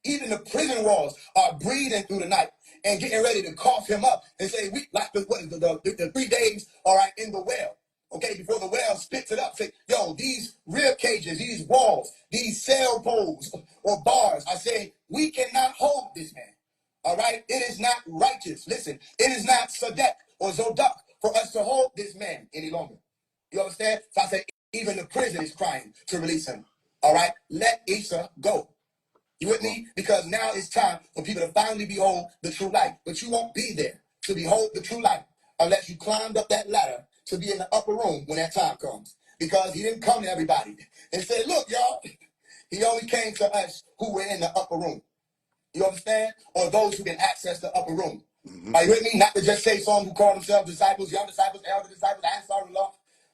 Even the prison walls are breathing through the night and getting ready to cough him up and say, we like the 3 days, all right, in the well. Okay, before the well spits it up, say, yo, these rib cages, these walls, these cell poles or bars are saying, we cannot hold this man. All right, it is not righteous. Listen, it is not Sadek or Zodok for us to hold this man any longer. You understand? So I say, even the prison is crying to release him. All right, let Issa go. You with me? Because now it's time for people to finally behold the true light. But you won't be there to behold the true light unless you climbed up that ladder to be in the upper room when that time comes. Because he didn't come to everybody and say, look, y'all, he only came to us who were in the upper room. You understand? Or those who can access the upper room. Mm-hmm. Are you with me? Not to just say some who call themselves disciples, young disciples, elder disciples, Ansar-ullah.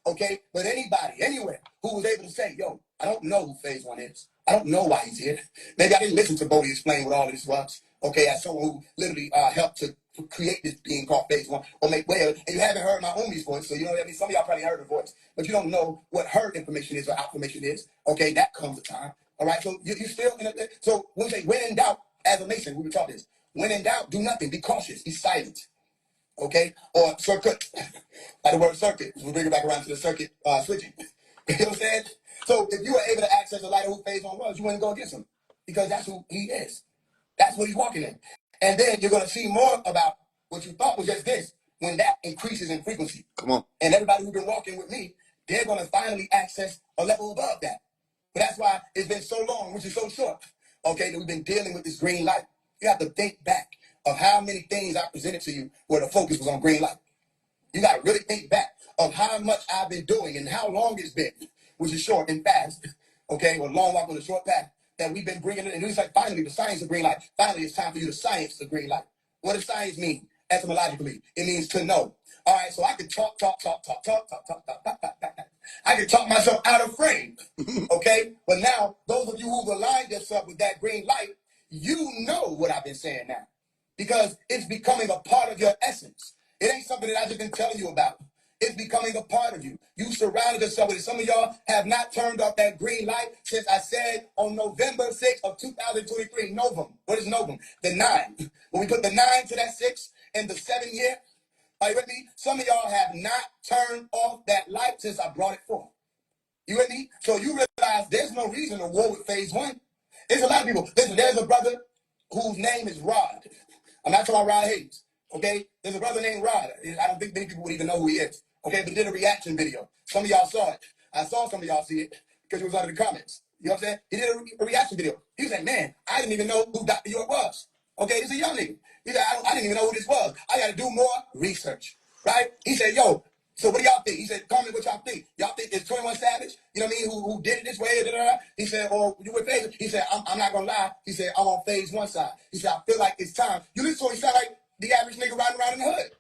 Okay? But anybody, anywhere, who was able to say, yo, I don't know who Faise One is. I don't know why he's here. Maybe I didn't listen to Bodie explain what all of this was. Okay, as someone who literally helped to create this being called Faise One or make way of it. And you haven't heard my Umi's voice, so you know what I mean? Some of y'all probably heard her voice, but you don't know what her information is or affirmation is. Okay, that comes a time. All right, so you still in a, so when we say when in doubt, as a Mason, we were taught this. When in doubt, do nothing. Be cautious. Be silent. Okay? Or circuit. Like the word circuit. We bring it back around to the circuit switching. You know what I'm saying? So if you were able to access the light of who Faise One was, you wouldn't go against him. Because that's who he is. That's what he's walking in. And then you're going to see more about what you thought was just this when that increases in frequency. Come on. And everybody who's been walking with me, they're going to finally access a level above that. But that's why it's been so long, which is so short, okay, that we've been dealing with this green light. You have to think back of how many things I presented to you where the focus was on green light. You got to really think back of how much I've been doing and how long it's been, which is short and fast, okay, or long walk on the short path, that we've been bringing it. And it's like finally the science of green light. Finally, it's time for you to science the green light. What does science mean? Etymologically, it means to know. All right, so I could talk. I could talk myself out of frame, okay? But now, those of you who've aligned yourself with that green light, you know what I've been saying now. Because it's becoming a part of your essence. It ain't something that I've just been telling you about. It's becoming a part of you. You surrounded yourself with it. Some of y'all have not turned off that green light since I said on November 6th of 2023, Novum. What is Novum? The 9. When we put the 9 to that 6 and the 7 year, are you with me? Some of y'all have not turned off that light since I brought it forth. You with me? So you realize there's no reason to war with Faise One. There's a lot of people. Listen, there's a brother whose name is Rod. I'm not talking about Rod Hayes. Okay? There's a brother named Rod. I don't think many people would even know who he is. Okay? But he did a reaction video. Some of y'all saw it. I saw some of y'all see it because it was under the comments. You know what I'm saying? He did a reaction video. He was like, man, I didn't even know who Dr. York was. Okay? This is a young nigga. He said, I didn't even know who this was. I got to do more research. Right? He said, yo, so what do y'all think? He said, comment what y'all think. Y'all think it's 21 Savage, you know what I mean, who did it this way, da, da, da. He said, or you with Faise? He said, I'm not going to lie. He said, I'm on Faise One side. He said, I feel like it's time. You listen to him, he sound like the average nigga riding around in the hood.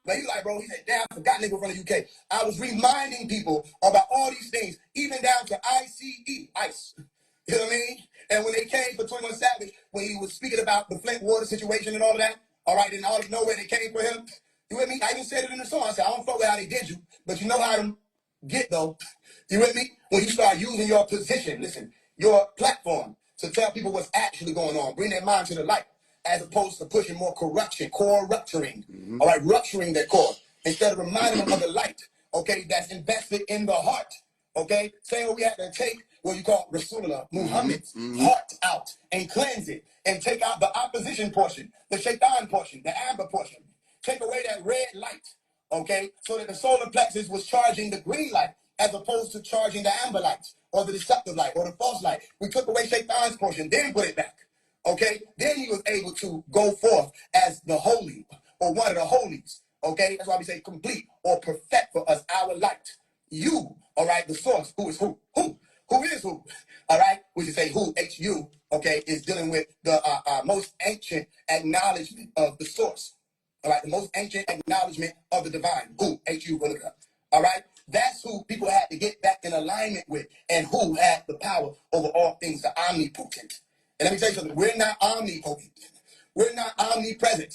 But he's like, bro, he said, damn, I forgot nigga from the UK. I was reminding people about all these things, even down to ICE. You know what I mean? And when they came for 21 Savage, when he was speaking about the Flint water situation and all of that, all right, and out of nowhere they came for him. You with me? I even said it in the song. I said, I don't fuck with how they did you, but you know how them get, though. You with me? When you start using your position, listen, your platform to tell people what's actually going on, bring their mind to the light, as opposed to pushing more corruption, core rupturing, all right, rupturing their core, instead of reminding them of the light, okay, that's invested in the heart, okay? Saying what we have to take what you call Rasulullah, Muhammad's heart out and cleanse it and take out the opposition portion, the shaitan portion, the amber portion. Take away that red light, okay, so that the solar plexus was charging the green light as opposed to charging the amber light or the deceptive light or the false light. We took away Shaitan's portion, then put it back, okay? Then he was able to go forth as the holy or one of the holies, okay? That's why we say complete or perfect for us our light. You, all right, the source, who is who? Who is who? All right, we should say who, H-U, okay, is dealing with the most ancient acknowledgement of the source. All right, the most ancient acknowledgement of the divine. Who? H-U, look it up. All right, that's who people had to get back in alignment with and who had the power over all things, the omnipotent. And let me tell you something, we're not omnipotent. We're not omnipresent.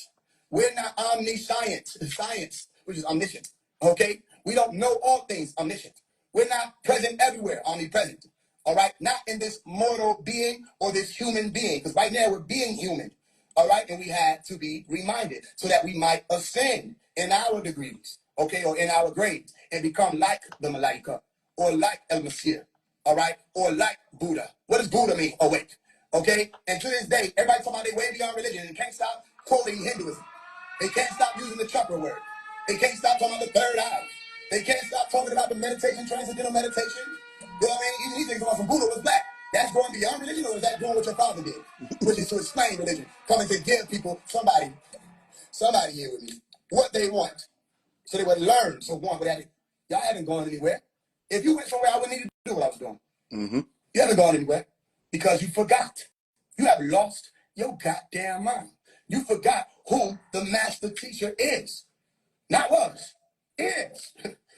We're not omniscience, science, which is omniscient, okay? We don't know all things, omniscient. We're not present everywhere, omnipresent. all right? Not in this mortal being or this human being, because right now we're being human, all right? And we had to be reminded so that we might ascend in our degrees, okay, or in our grades and become like the Malaika or like El Masih, all right, or like Buddha. What does Buddha mean? Oh, wait, okay? And to this day, everybody talking about they way beyond religion and can't stop quoting Hinduism. They can't stop using the chakra word. They can't stop talking about the third eye. They can't stop talking about the meditation, transcendental meditation. You know what I mean? Even these things about from Buddha was black. That's going beyond religion, or is that doing what your father did? Which is to explain religion. Coming to give people, somebody here with me, what they want. So they would learn. So one, but y'all haven't gone anywhere. If you went somewhere, I wouldn't need to do what I was doing. Mm-hmm. You haven't gone anywhere because you forgot. You have lost your goddamn mind. You forgot who the master teacher is. Not was, is.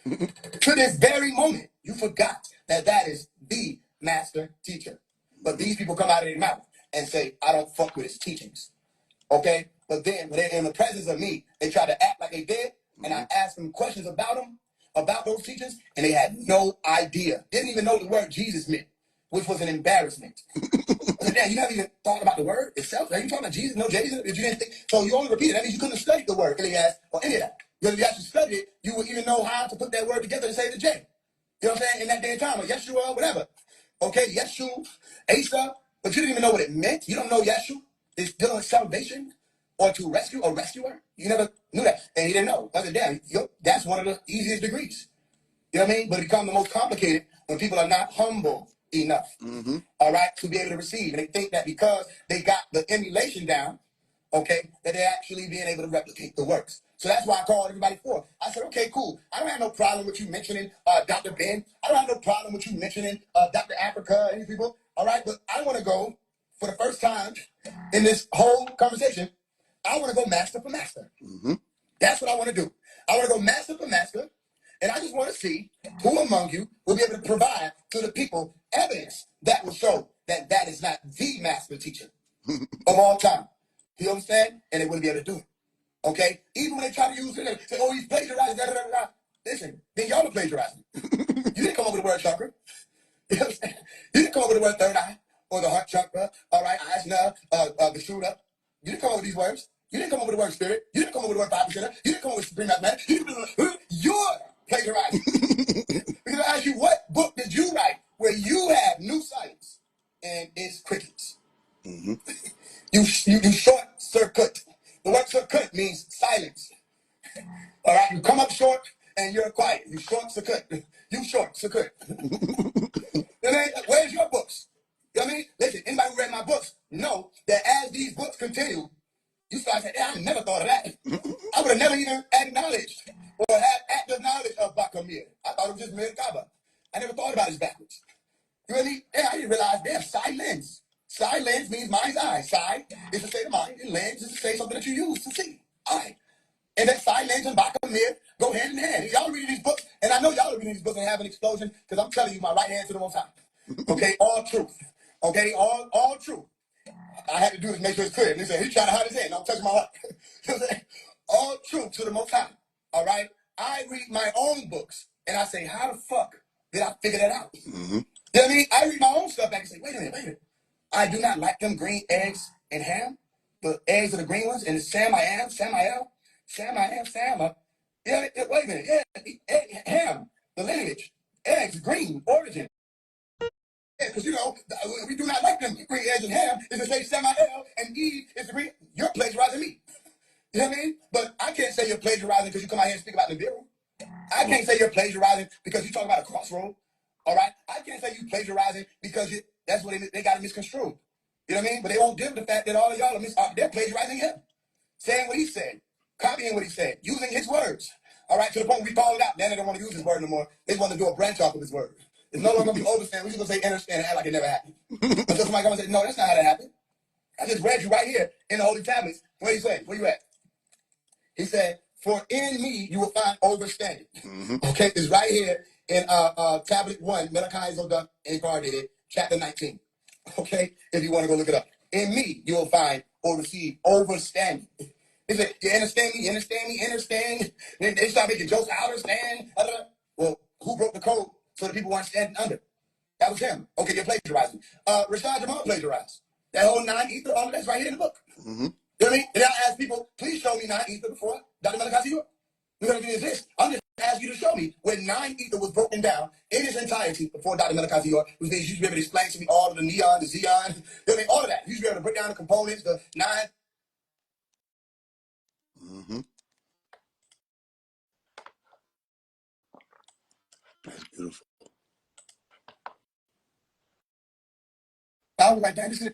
To this very moment, you forgot that that is the master teacher. But these people come out of their mouth and say, I don't fuck with his teachings. Okay? But then when they're in the presence of me, they try to act like they did, and I asked them questions about them, about those teachers, and they had no idea. Didn't even know the word Jesus meant, which was an embarrassment. I said, damn, you never even thought about the word itself? Are you talking about Jesus? No, Jesus? If you didn't think, so you only repeated. That means you couldn't have studied the word, Elias, or any of that. Because if you actually studied it, you would even know how to put that word together to say the J. You know what I'm saying? In that day and time, or Yeshua, whatever. Okay, Yeshu, Asa, but you didn't even know what it meant. You don't know Yeshu is dealing with salvation or to rescue a rescuer. You never knew that. And he didn't know. I said, damn, that's one of the easiest degrees. You know what I mean? But it becomes the most complicated when people are not humble enough, all right, to be able to receive. And they think that because they got the emulation down, okay, that they're actually being able to replicate the works. So that's why I called everybody for. I said, okay, cool. I don't have no problem with you mentioning Dr. Ben. I don't have no problem with you mentioning Dr. Africa, any people, all right? But I want to go, for the first time in this whole conversation, I want to go master for master. That's what I want to do. I want to go master for master. And I just want to see who among you will be able to provide to the people evidence that will show that that is not the master teacher of all time. You understand? And they wouldn't be able to do it. Okay? Even when they try to use it, say, oh, he's plagiarizing, da, da, da, da. Listen, then y'all are plagiarizing. You didn't come up with the word chakra. You know what I'm saying? You didn't come up with the word third eye or the heart chakra, all right, asna, the shooter. You didn't come up with these words. You didn't come up with the word spirit. You didn't come up with the word 5%. You didn't come up with supreme mathematics. You're plagiarizing. Because I ask you, what book did you write where you have new science and it's crickets? You short circuit. The word circuit means silence. All right, you come up short and you're quiet. You short circuit. You short circuit. Where's your books? You know what I mean? Listen, anybody who read my books know that as these books continue, you start saying, I never thought of that. I would have never even acknowledged or had active knowledge of Bakamir. I thought it was just Merkaba. I never thought about it backwards. You know what I mean? And I didn't realize there's silence. Silence means mind's eye. Side is to say the mind, and lens is to say something that you use to see. All right. And that silence and Bakamir go hand in hand. Y'all reading these books, and I know y'all are reading these books and having an explosion, because I'm telling you, my right hand to the Most High. Okay, all truth. Okay, all truth. I had to do this to make sure it's clear. And he said, he tried to hide his hand. I'm touching my heart. You know what I'm saying? All truth to the Most High. All right? I read my own books, and I say, how the fuck did I figure that out? You know what I mean? I read my own stuff back and say, wait a minute. I do not like them green eggs and ham. The eggs are the green ones, and the Sam. Yeah, wait a minute. Yeah, ham, the lineage, eggs, green, origin. Because, we do not like them green eggs and ham. Is to say Samael and Eve is the green. You're plagiarizing me. You know what I mean? But I can't say you're plagiarizing because you come out here and speak about Nibiru. I can't say you're plagiarizing because you talk about a crossroad. All right? I can't say you plagiarizing because that's what they got it misconstrued. You know what I mean? But they won't deal with the fact that all of y'all they're plagiarizing him. Saying what he said. Copying what he said. Using his words. All right? To the point where we call it out. Now they don't want to use his word no more. They want to do a branch off of his word. It's no longer going to be understand. We're just going to say understand and act like it never happened. Until somebody comes and say, no, that's not how that happened. I just read you right here in the Holy Tablets. What did he say? Where you at? He said, for in me you will find understanding. Okay, it's right here in tablet 1, Malachi Zodak incarnated, chapter 19. Okay, if you want to go look it up. In me you will find or receive understanding. He said, you understand me? You understand me? Understand? Then they start making jokes. I understand. Well, who broke the code so the people weren't standing under? That was him. Okay, you're plagiarizing. Rashad Jamal plagiarized. That whole 9 ether, all of that's right here in the book. Mm-hmm. You know what I mean? And I ask people, please show me 9 ether before Dr. Malachi York. Because if it exists, I'm just asking you to show me where 9 ether was broken down in its entirety before Dr. Malachi York, which means you should be able to explain to me all of the neon, the xeon, you know what I mean? All of that. You should be able to break down the components, the 9. Mm-hmm. That's beautiful. I was like, damn, this is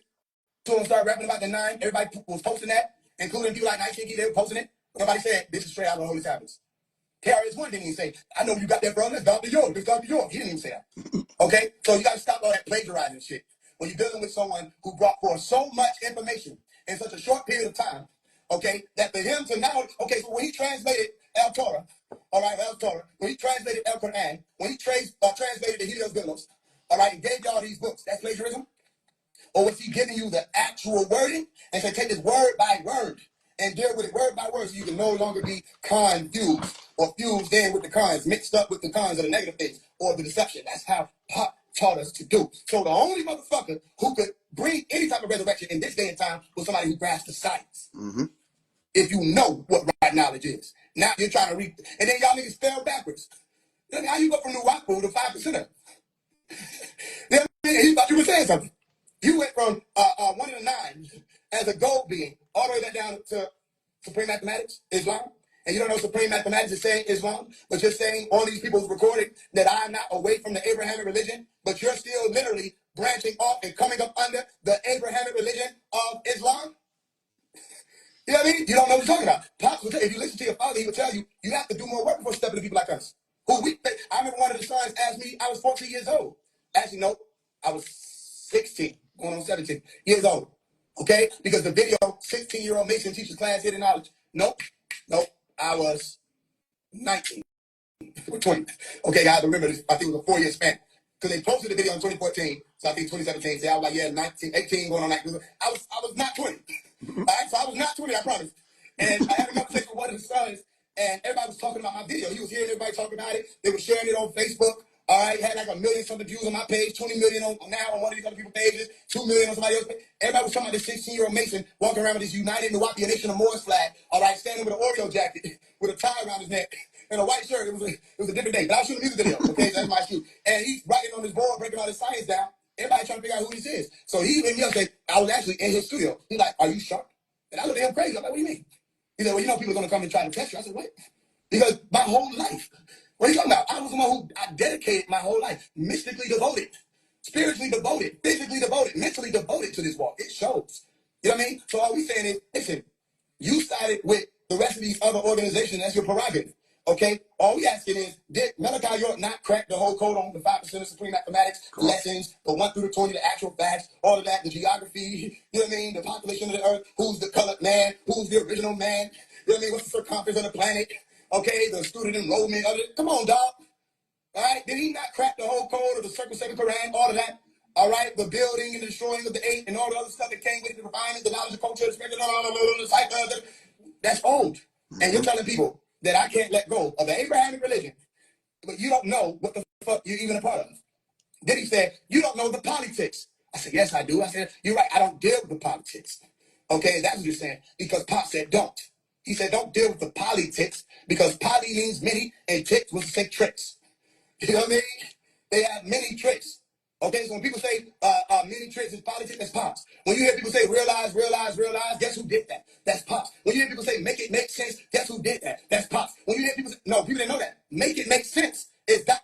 so I started rapping about the 9. Everybody was posting that, including people like Night Shinky, they were posting it. Nobody said, this is straight out of the Holy Tablets. KRS-One didn't even say, I know you got that from. That's Dr. York. That's Dr. York. He didn't even say that. Okay? So you got to stop all that plagiarizing shit. When you're dealing with someone who brought forth so much information in such a short period of time, okay, that for him to now, okay, so when he translated El Torah, all right, El Torah, when he translated El Quran, when he translated the Helios Billos, all right, and gave y'all these books, that's plagiarism? Or was he giving you the actual wording and say, take this word by word and deal with it word by word so you can no longer be confused or fused in with the cons, mixed up with the cons of the negative things or the deception. That's how Pop taught us to do. So the only motherfucker who could bring any type of resurrection in this day and time was somebody who grasped the science. Mm-hmm. If you know what right knowledge is. Now you're trying to read, and then y'all niggas fell backwards. How you go from New Wapo to 5%? He thought you were saying something. You went from 1 of the 9 as a gold being all the way back down to Supreme Mathematics, Islam. And you don't know Supreme Mathematics is saying Islam, but you're saying all these people's recorded that I'm not away from the Abrahamic religion, but you're still literally branching off and coming up under the Abrahamic religion of Islam. You know what I mean? You don't know what you're talking about. Pops will tell you, if you listen to your father, he will tell you, you have to do more work before stepping to people like us. I remember one of the sons asked me, I was 14 years old. Actually, no, I was 16, going on 17 years old. Okay? Because the video, 16-year-old Mason teaches class hidden knowledge. Nope. I was 19 or 20. Okay, guys, remember this. I think it was a 4-year span. Because they posted the video in 2014. So I think 2017. So I was like, yeah, 19, 18, going on 19. I was not 20. All right, so I was not 20, I promise. And I had a conversation with one of the sons, and everybody was talking about my video. He was hearing everybody talking about it. They were sharing it on Facebook. All right, had like 1 million something views on my page, 20 million on now on one of these other people's pages, 2 million on somebody else's page. Everybody was talking about this 16-year-old Mason walking around with this United Nuwapian Nation of Moors flag, all right, standing with an Oreo jacket with a tie around his neck and a white shirt. It was a different day, but I was shooting a music video, okay, so that's my shoot. And he's writing on his board, breaking all his science down. Everybody trying to figure out who this is. So he hit me up and said, I was actually in his studio. He's like, are you sharp? And I looked at him crazy. I'm like, what do you mean? He said, well, you know people are going to come and try to test you. I said, what? Because my whole life, what are you talking about? I was the one who I dedicated my whole life, mystically devoted, spiritually devoted, physically devoted, mentally devoted to this walk. It shows. You know what I mean? So all we saying is, listen, you sided with the rest of these other organizations. That's your prerogative. Okay? All we asking is, did Malachi York not crack the whole code on the 5% of Supreme Mathematics, cool. Lessons, the 1 through the 20, the actual facts, all of that, the geography, you know what I mean? The population of the earth, who's the colored man, who's the original man, you know what I mean? What's the circumference of the planet? Okay, the student enrollment of it. Come on, dog. All right, did he not crack the whole code of the circumcision Quran, all of that? All right, the building and the destroying of the 8 and all the other stuff that came with it, the refinement, the knowledge, the culture, the spirit, the cycle, that's old. Mm-hmm. And you're telling people that I can't let go of the Abrahamic religion, but you don't know what the fuck you're even a part of. Then he said, you don't know the politics. I said, yes, I do. I said, you're right, I don't deal with the politics. Okay, that's what you're saying. Because Pop said, don't. He said, don't deal with the politics, because poly means many, and ticks was to say tricks. You know what I mean? They have many tricks. Okay, so when people say many tricks in politics, that's Pops. When you hear people say realize, guess who did that? That's Pops. When you hear people say make it make sense, guess who did that? That's Pops. When you hear people say, no, people didn't know that. Make it make sense is Dr.